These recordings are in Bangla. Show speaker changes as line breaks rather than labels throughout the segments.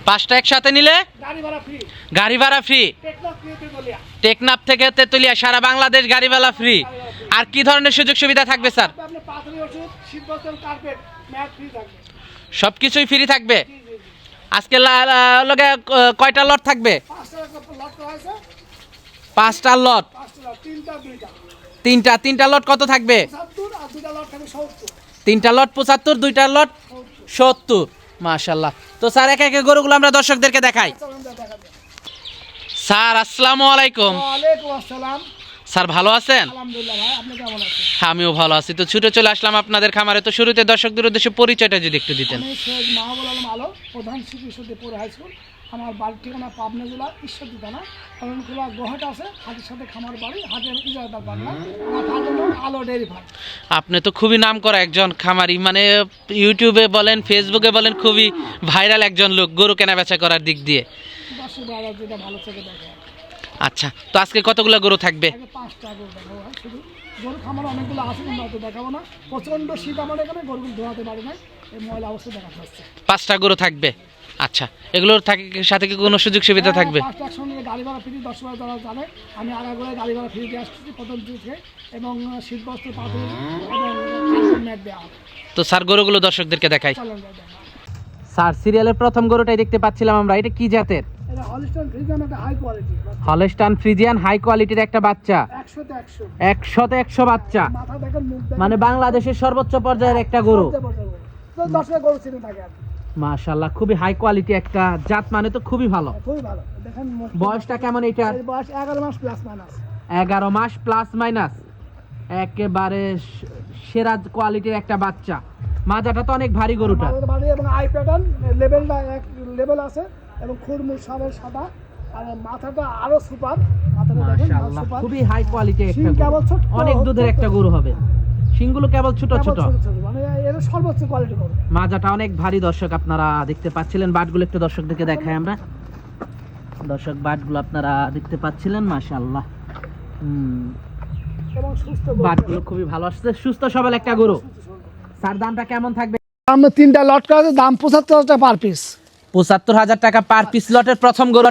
5টা একসাথে নিলে গাড়ি ভাড়া ফ্রি। টেকনাফ থেকে তেতুলিয়া সারা বাংলাদেশ গাড়ি ভাড়া ফ্রি। আর কি ধরনের সুযোগ সুবিধা থাকবে স্যার? সবকিছুই ফ্রি থাকবে। আজকে লগে কয়টা লট থাকবে? 5টা লট। তিনটা লট কত থাকবে? 3টা লট 75, 2টা লট 70। মাশাআল্লাহ। তো স্যার একে একে গরুগুলো আমরা দর্শকদেরকে দেখাই। স্যার আসসালামু আলাইকুম।
ওয়ালাইকুম আসসালাম।
স্যার ভালো আছেন?
আলহামদুলিল্লাহ ভাই, আপনি কেমন আছেন?
আমিও ভালো আছি। তো ছুটে চলে আসলাম আপনাদের খামারে। তো শুরুতে দর্শকদের উদ্দেশ্যে পরিচয়টা যদি একটু দিতেন।
আমি সৈয়দ মাহবুব আলম আলো, প্রধান শিক্ষক সত্যপুর হাই স্কুল। আমার বাড়ির ঠিকানা পাবনা জেলা ঈশ্বরদী থানা অরণখোলা গোহাট আছে। হাতের সাথে খামার বাড়ি, হাতের ইজারাদার বাংলা। আমার ফার্মের নাম আলো ডেয়ারি ফার্ম।
আপনি তো খুবই নাম করা একজন খামারি, মানে ইউটিউবে বলেন ফেসবুকে বলেন খুবই ভাইরাল একজন লোক গরু কেনা বেচা করার দিক দিয়ে।
দর্শক ভাইরা যেটা ভালো চোখে দেখে।
আচ্ছা, তো আজকে কতগুলো গরু থাকবে?
আগে 5টা গরু দেখাবো ভাই। শুধু গরু খামার অনেকগুলো আছে, কিন্তু হয়তো দেখাবো না। প্রচণ্ড শীত আমার এখানে, গরুগুলো ধোয়াতে পারি নাই, এই ময়লা অবস্থা দেখা যাচ্ছে।
5টা গরু থাকবে। আচ্ছা, এগুলোর সাথে কি কোনো সুযোগ সুবিধা থাকবে?
5টা একসঙ্গে গাড়ি ভাড়া ফ্রি। দর্শক যারা জানে আমি আগাগোড়ায় গাড়ি ভাড়া ফ্রি দিয়ে আসতেছি প্রথম থেকে, এবং শীতবস্ত্র পাথর এবং ম্যাট দেওয়া হবে।
তো স্যার গরুগুলো দর্শকদেরকে দেখাই।
চলেন যাই দেখা।
স্যার সিরিয়ালের প্রথম গরুটাই দেখতে পাচ্ছিলাম আমরা। এটা কি জাতের?
এটা হলিস্টাইন ফ্রিজিয়ান, একটা high quality
Holstein Friesian high কোয়ালিটির একটা বাচ্চা।
100 তে 100।
100তে 100 বাচ্চা,
মাথা দেখেন, মুখ দেখেন,
মানে বাংলাদেশের সর্বোচ্চ পর্যায়ের একটা গরু।
তো দর্শক গরু চিনে থাকে আর কি।
মাশাআল্লাহ, খুবই হাই কোয়ালিটি একটা জাত, মানে তো খুবই ভালো।
খুবই ভালো। দেখেন মুখ।
বয়সটা কেমন এটার?
এর বয়স 11 মাস প্লাস মাইনাস।
11 মাস প্লাস মাইনাস। একেবারে সেরা কোয়ালিটির একটা বাচ্চা। মাজাটা তো অনেক ভারী গরুটা।
মাথাটা ভারী এবং আই প্যাটার্ন লেভেলটা এক লেভেল আছে, এবং খুরমুর সবের সাদা, আর মাথাটা আরো সুপার। মাথাটা দেখেন
মাশাআল্লাহ,
সুপার।
খুবই হাই কোয়ালিটি একটা
শিং কেবল
গরু।
ছোট,
অনেক দুধের একটা গরু হবে। শিংগুলো কেবল ছোট
কেবল
ছোট।
ছোট ছোট, মানে এর সর্বোচ্চ কোয়ালিটি গরু।
মাজাটা অনেক ভারী। দর্শক আপনারা দেখতে পাচ্ছিলেন, বাটগুলো একটু দর্শকদেরকে দেখাই আমরা। দর্শক বাটগুলো আপনারা দেখতে পাচ্ছিলেন, মাশাআল্লাহ।
এবং সুস্থ গরু।
বাটগুলো খুবই ভালো আসছে, সুস্থ সবল একটা গরু। স্যার দামটা কেমন থাকবে?
আমরা 3টা লট করা আছে, দাম 75,000 টাকা পার পিস।
75,000 টাকা পার পিস লটের প্রথম গরু।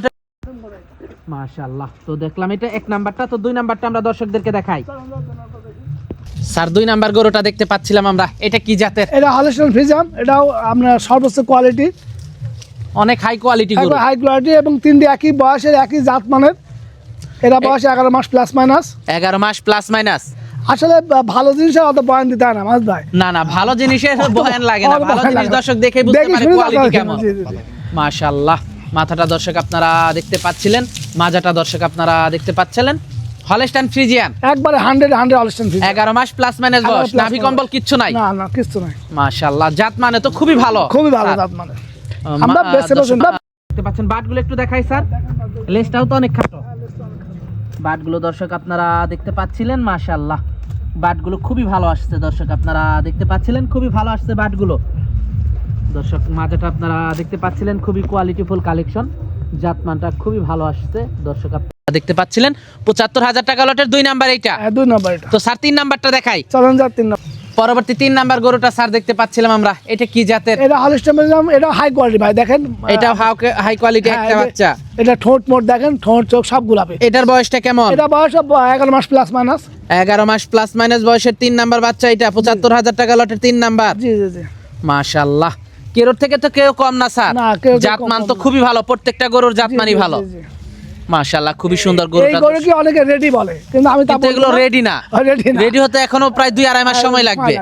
মাশাআল্লাহ। তো দেখলাম এটা 1 নাম্বারটা। তো 2 নাম্বারটা আমরা দর্শকদেরকে দেখাই। স্যার 2 নাম্বার গরুটা দেখতে পাচ্ছিলাম আমরা। এটা কি জাতের?
এটা হলিস্টাইন ফ্রিজিয়ান, এটাও আপনার সর্বোচ্চ কোয়ালিটি,
অনেক হাই কোয়ালিটি গরু।
হাই কোয়ালিটি, এবং 3টি একই বয়সের, একই জাত মানের। এরা বয়স 11 মাস প্লাস মাইনাস।
11 মাস প্লাস মাইনাস।
আসলে ভালো জিনিসের অত বয়ান দিতে হয় না মাস ভাই।
না ভালো জিনিসের বয়ান লাগে না। ভালো
বয়ান
জিনিস
লাগে না।
দর্শক দেখে বুঝতে
দেখি
পারে
শুনে
কোয়ালিটি
দরকার
কেমন।
জি, জি, জি।
মাশাআল্লাহ। মাথাটা দর্শক আপনারা দেখতে পাচ্ছিলেন, মাজাটা দর্শক আপনারা দেখতে পাচ্ছিলেন। হলস্টাইন ফ্রিজিয়ান
একবারে 100 হলিস্টাইন ফ্রিজিয়ান।
11 মাস প্লাস মাইনাস বয়স,
plus
নাভি কম্বল কিচ্ছু নাই।
না কিচ্ছু নাই।
মাশাআল্লাহ, জাত মানে তো খুবই ভালো।
খুবই ভালো জাত মানে। আমরা বেছে বসুন
দেখতে পাচ্ছেন বাটগুলো একটু দেখাই স্যার। লেজটাও তো অনেক খাটো। বাটগুলো দর্শক আপনারা দেখতে পাচ্ছিলেন, মাশাআল্লাহ। বাটগুলো খুবই ভালো আসছে দর্শক আপনারা দেখতে পাচ্ছিলেন, খুবই ভালো আসছে বাটগুলো। দর্শক মাজাটা আপনারা দেখতে পাচ্ছিলেন, খুবই কোয়ালিটিফুল কালেকশন। জাতমানটা খুবই ভালো আসছে দর্শক আপনারা দেখতে পাচ্ছিলেন। 75,000 টাকা লটের 2 নাম্বার এইটা।
2 নাম্বার এটা।
তো স্যার 3 নাম্বারটা দেখাই।
চলেন যা 3 নাম্বার।
পরবর্তী 3 নাম্বার গরুটা স্যার দেখতে পাচ্ছিলাম আমরা। এটা কি জাতের?
এটা হলিস্টাইন ফ্রিজিয়ান, এটা হাই কোয়ালিটি ভাই। দেখেন
এটা হাই কোয়ালিটি একটা বাচ্চা।
এটা ঠোঁট মোট দেখেন, ঠোঁট চোখ সব গোলাপি।
এটার বয়সটা কেমন?
এটা বয়স 11 মাস প্লাস মাইনাস।
11 মাস প্লাস মাইনাস বয়সের 3 নাম্বার বাচ্চা এটা। 75,000 টাকা লটের 3 নাম্বার।
জি জি জি।
মাশাআল্লাহ, কেরোর থেকে তো কেউ কম না স্যার।
না, কেউ
জাতমান
কম
তো
না।
খুবই ভালো, প্রত্যেকটা গরুর জাতমানই
জি, জি,
ভালো।
জি, জি।
মাশাআল্লাহ, খুবই সুন্দর
এই
গরুটা।
গরু কি অনেকে রেডি বলে, কিন্তু আমি তা
কিন্তু এগুলো রেডি না। রেডি হতে এখনো প্রায় 2-2.5 মাস সময় লাগবে।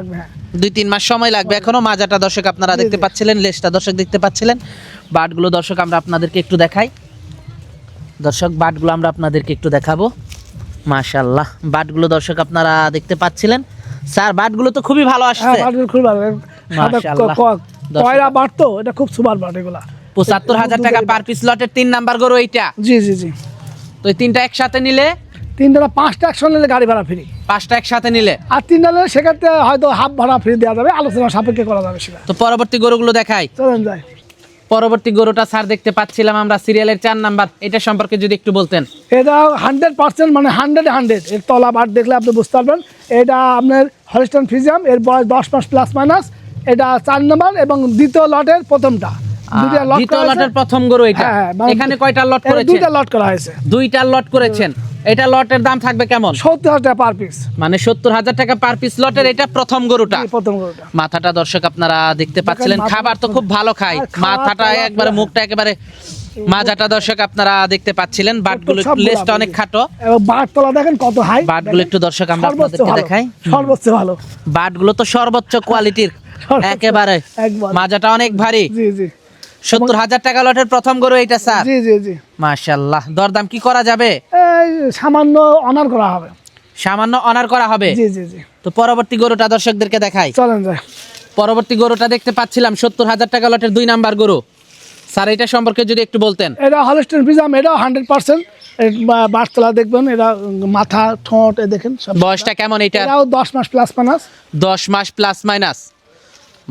2-3 মাস সময় লাগবে এখনো। মাজাটা দর্শক আপনারা দেখতে পাচ্ছিলেন, লেজটা দর্শক দেখতে পাচ্ছিলেন। বাটগুলো দর্শক আমরা আপনাদেরকে একটু দেখাই। দর্শক বাটগুলো আমরা আপনাদেরকে একটু দেখাবো। মাশাআল্লাহ, বাটগুলো দর্শক আপনারা দেখতে পাচ্ছিলেন। স্যার বাটগুলো তো খুবই ভালো আসছে।
হ্যাঁ, বাটগুলো খুব ভালো।
মাশাআল্লাহ।
কয়রা বাটতো, এটা খুব সুপার বাট এগুলা।
75,000 টাকা পার পিস লটের 3 নাম্বার গরু এইটা।
জি জি জি।
তো এই 3টা একসাথে নিলে
5টা একশো নিলে গাড়ি ভাড়া ফ্রি।
5টা একসাথে নিলে
আর 3টা নিলে সেক্ষেত্রে হয়তো হাফ ভাড়া ফ্রি দেওয়া যাবে, আলোচনা সাপেক্ষে করা যাবে সেটা।
তো পরবর্তী গরুগুলো দেখাই।
চলেন যাই।
পরবর্তী গরুটা স্যার দেখতে পাচ্ছিলাম আমরা সিরিয়ালের 4 নাম্বার। এটা সম্পর্কে যদি একটু বলতেন।
এটা 100%, মানে 100 এর তলা বাট দেখলে আপনি বুঝতে পারবেন। এটা আপনার হলিস্টাইন ফ্রিজিয়ান, এর বয়স 10 মাস প্লাস মাইনাস। এটা 4 নম্বর এবং দ্বিতীয় লটের প্রথমটা। দুইটা লট
দ্বিতীয়
করা
লটের
হয়েছে।
প্রথম গরু এটা
হ্যাঁ, হ্যাঁ, মানে
এখানে কয়টা লট
এটা
করেছেন?
দুইটা লট করা হয়েছে,
দুইটা লট করেছেন। এটা লটের দাম থাকবে কেমন?
70,000 টাকা পার পিস,
মানে 70,000 টাকা পার পিস লটের এটা প্রথম গরুটা।
প্রথম গরুটা।
মাথাটা দর্শক আপনারা দেখতে পাচ্ছিলেন,
মাথা-
খাবার তো খুব ভালো খায়,
আর খাওয়া
মাথাটা
দাওয়া
একবারে
পুরা।
মুখটা একেবারে মাজাটা দর্শক আপনারা দেখতে পাচ্ছিলেন, বাটগুলো
সবগুলো
লেজটা
আপনি
অনেক খাটো,
এবং বাট তলা দেখেন কত হাই,
বাটগুলো একটু দর্শক আমরা
সর্বোচ্চ
আপনাদেরকে
ভালো,
দেখাই।
সর্বোচ্চ ভালো,
বাটগুলো তো সর্বোচ্চ কোয়ালিটির
সর্বোচ্চ,
একেবারে,
একবার।
মাজাটা অনেক ভারী।
জি জি
70,000 টাকা লটের প্রথম গরু এইটা স্যার।
জি জি জি,
মাশাআল্লাহ, দরদাম কি করা যাবে?
এই সামান্য অনার করা হবে।
সামান্য অনার করা হবে।
জি জি জি,
তো পরবর্তী গরুটা দর্শকদেরকে দেখাই।
চলেন যায়।
পরবর্তী গরুটা দেখতে পাচ্ছিলাম 70,000 টাকা লটের 2 নাম্বার গরু। স্যার এটা সম্পর্কে যদি একটু বলতেন।
এটা হলস্টেইন ফ্রিজিয়ান, এটাও 100% বাটতলা দেখবেন, এটা মাথা ঠোঁট এ দেখেন সব।
বয়সটা কেমন এটা?
এটাও 10 মাস প্লাস মাইনাস।
10 মাস প্লাস মাইনাস।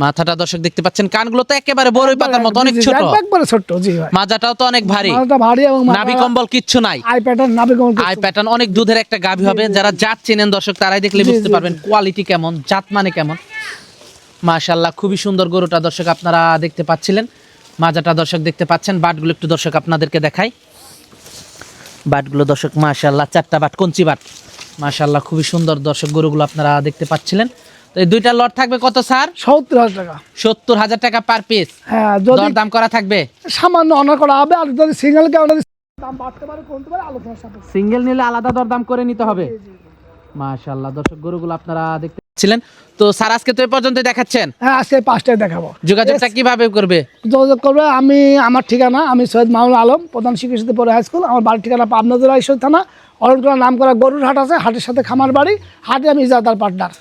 মাথাটা দর্শক দেখতে পাচ্ছেন, কানগুলো তো একেবারে বড়ই পাতার মতো অনেক ছোট,
একবারে ছোট। জি ভাই,
মাজাটাও তো অনেক ভারী,
মাথাটা ভারী এবং
নাভি কম্বল কিচ্ছু নাই,
আই প্যাটার্ন, নাভি কম্বল
আই প্যাটার্ন, অনেক দুধের একটা গাভী হবে। যারা জাত চেনেন দর্শক তারাই দেখলে
জি,
বুঝতে
জি,
পারবেন কোয়ালিটি কেমন, জাত মানে কেমন। মাশাআল্লাহ, খুবই সুন্দর গরুটা দর্শক আপনারা দেখতে পাচ্ছিলেন, মাজাটা দর্শক দেখতে পাচ্ছেন। বাটগুলো একটু দর্শক আপনাদেরকে দেখাই। বাটগুলো দর্শক মাশাআল্লাহ, 4টা বাট, কঞ্চি বাট, মাশাআল্লাহ খুবই সুন্দর দর্শক গরুগুলো আপনারা দেখতে পাচ্ছিলেন। তো এই দুইটা লট থাকবে কত স্যার?
70,000 টাকা।
70,000 টাকা পার পিস।
হ্যাঁ, যদি
দরদাম করা থাকবে?
সামান্য অনার করা হবে, আর যদি সিঙ্গেল কেউ দাম বাড়তে পারে কমতে পারে, আলোচনা সাপেক্ষে।
সিঙ্গেল নিলে আলাদা দরদাম করে নিতে হবে। মাশাআল্লাহ, দর্শক গরুগুলো আপনারা দেখতে পাচ্ছিলেন। তো স্যার আজকে তো এই পর্যন্ত দেখাচ্ছেন,
হ্যাঁ, আজকে 5টায় দেখাবো।
যোগাযোগটা কিভাবে করবে?
যোগাযোগ করবে, আমার ঠিকানা, আমি সৈয়দ মাহমুদ আলম, প্রধান শিক্ষক পরে হাই স্কুল। আমার বাড়ির ঠিকানা পাবনা জেলা ঈশ্বর থানা, অরণকুলা নাম করা গরুর হাট আছে, হাটের সাথে খামার বাড়ি, হাটে আমি ইজাদার পার্টনার।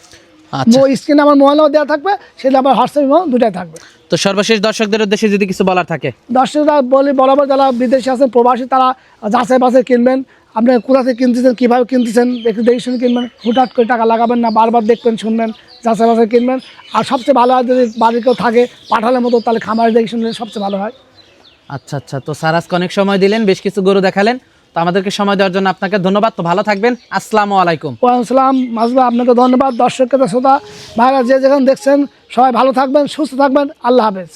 আচ্ছা,
স্ক্রিনে আমার মোবাইলও দেওয়া থাকবে, সেটা আমার হোয়াটসঅ্যাপ দুটাই থাকবে।
তো সর্বশেষ দর্শকদের উদ্দেশ্যে যদি কিছু বলার থাকে।
দর্শকরা বলি, বরাবর যারা বিদেশে আছেন, প্রবাসী, তারা যাচাই বাছাই কিনবেন। আপনি কোথা থেকে কিনতেছেন, কীভাবে কিনতেছেন, একটু দেখে শুনে কিনবেন। হুটহাট করে টাকা লাগাবেন না, বারবার দেখবেন, শুনবেন, যাচাই বাছাই কিনবেন। আর সবচেয়ে ভালো হয় যদি বাড়ির কেউ থাকে পাঠালের মতো, তাহলে খামারে দেখে শুনলে সবচেয়ে ভালো হয়।
আচ্ছা আচ্ছা, তো স্যার আজকে অনেক সময় দিলেন, বেশ কিছু গরু দেখালেন, তো আমাদেরকে সময় দেওয়ার জন্য আপনাকে ধন্যবাদ। তো ভালো থাকবেন, আসসালামু আলাইকুম।
ওয়ালাইকুম মাজবা, আপনাকে ধন্যবাদ। দর্শককে শ্রোতা ভাইরা যে যেখানে দেখছেন, সবাই ভালো থাকবেন, সুস্থ থাকবেন। আল্লাহ হাফেজ।